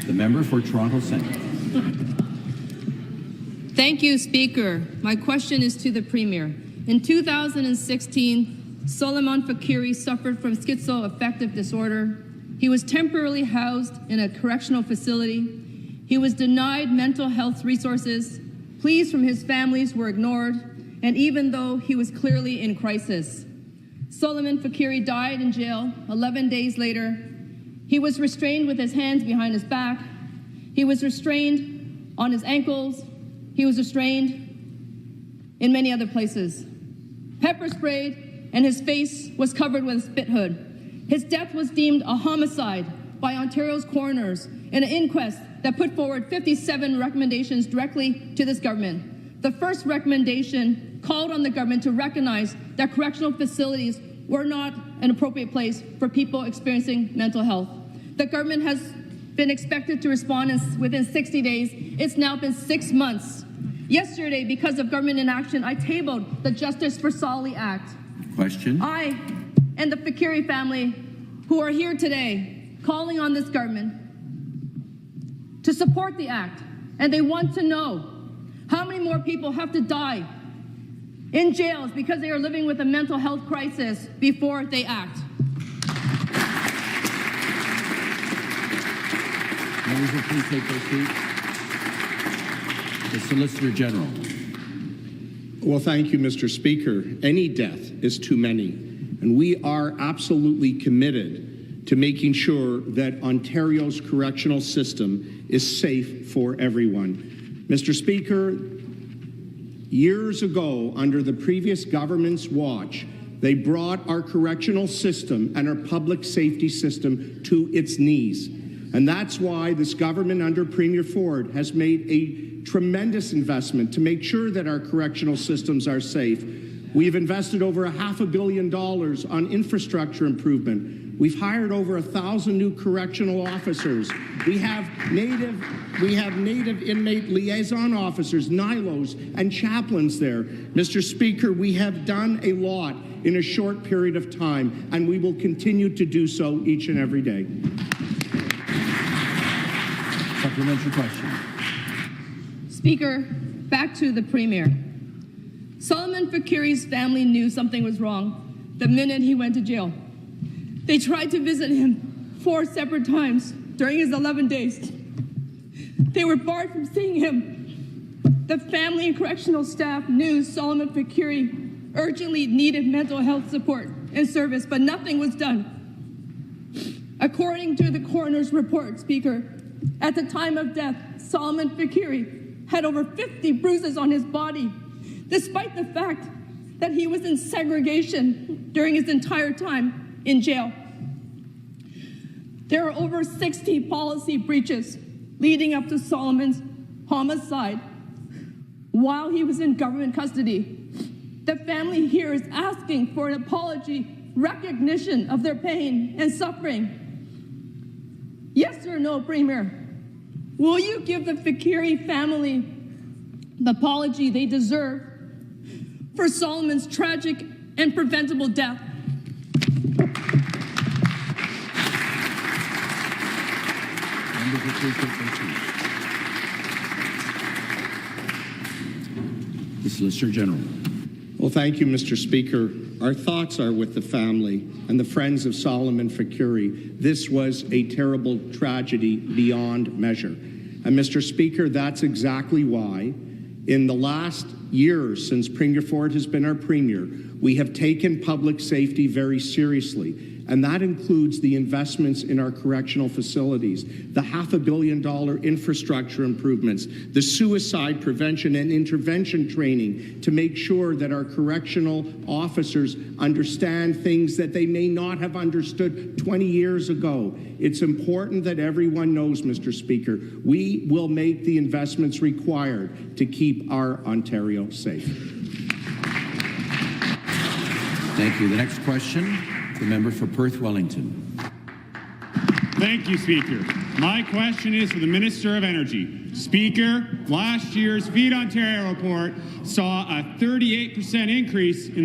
The member for Toronto Centre. Thank you, Speaker. My question is to the Premier. In 2016, Solomon Fakiri suffered from schizoaffective disorder. He was temporarily housed in a correctional facility. He was denied mental health resources. Pleas from his families were ignored, and even though he was clearly in crisis. Solomon Fakiri died in jail 11 days later. He was restrained with his hands behind his back. He was restrained on his ankles. He was restrained in many other places. Pepper sprayed, and his face was covered with a spit hood. His death was deemed a homicide by Ontario's coroners in an inquest that put forward 57 recommendations directly to this government. The first recommendation called on the government to recognize that correctional facilities were not an appropriate place for people experiencing mental health. The government has been expected to respond within 60 days. It's now been 6 months. Yesterday, because of government inaction, I tabled the Justice for Soli Act. Question. I and the Fakiri family, who are here today, calling on this government to support the act, and they want to know how many more people have to die in jails because they are living with a mental health crisis before they act. Members will please take their seats. The Solicitor General. Well, thank you, Mr. Speaker. Any death is too many, and we are absolutely committed to making sure that Ontario's correctional system is safe for everyone. Mr. Speaker, years ago, under the previous government's watch, they brought our correctional system and our public safety system to its knees. And that's why this government under Premier Ford has made a tremendous investment to make sure that our correctional systems are safe. We've invested over $500 million on infrastructure improvement. We've hired over 1,000 new correctional officers. We have native inmate liaison officers, NILOs, and chaplains there. Mr. Speaker, we have done a lot in a short period of time, and we will continue to do so each and every day. Supplementary question. Speaker, back to the Premier. Solomon Fakiri's family knew something was wrong the minute he went to jail. They tried to visit him 4 separate times during his 11 days. They were barred from seeing him. The family and correctional staff knew Solomon Fakiri urgently needed mental health support and service, but nothing was done. According to the coroner's report, Speaker, at the time of death, Solomon Fakiri had over 50 bruises on his body, despite the fact that he was in segregation during his entire time in jail. There are over 60 policy breaches leading up to Solomon's homicide while he was in government custody. The family here is asking for an apology, recognition of their pain and suffering. Yes or no, Premier? Will you give the Fakiri family the apology they deserve for Solomon's tragic and preventable death? The Solicitor General. Well, thank you, Mr. Speaker. Our thoughts are with the family and the friends of Solomon Fakiri. This was a terrible tragedy beyond measure. And Mr. Speaker, that's exactly why in the last years since Premier Ford has been our Premier, we have taken public safety very seriously. And that includes the investments in our correctional facilities, the $500 million infrastructure improvements, the suicide prevention and intervention training to make sure that our correctional officers understand things that they may not have understood 20 years ago. It's important that everyone knows, Mr. Speaker, we will make the investments required to keep our Ontario safe. Thank you. The next question. The member for Perth Wellington. Thank you, Speaker. My question is for the Minister of Energy. Speaker, last year's Feed Ontario report saw a 38% increase in the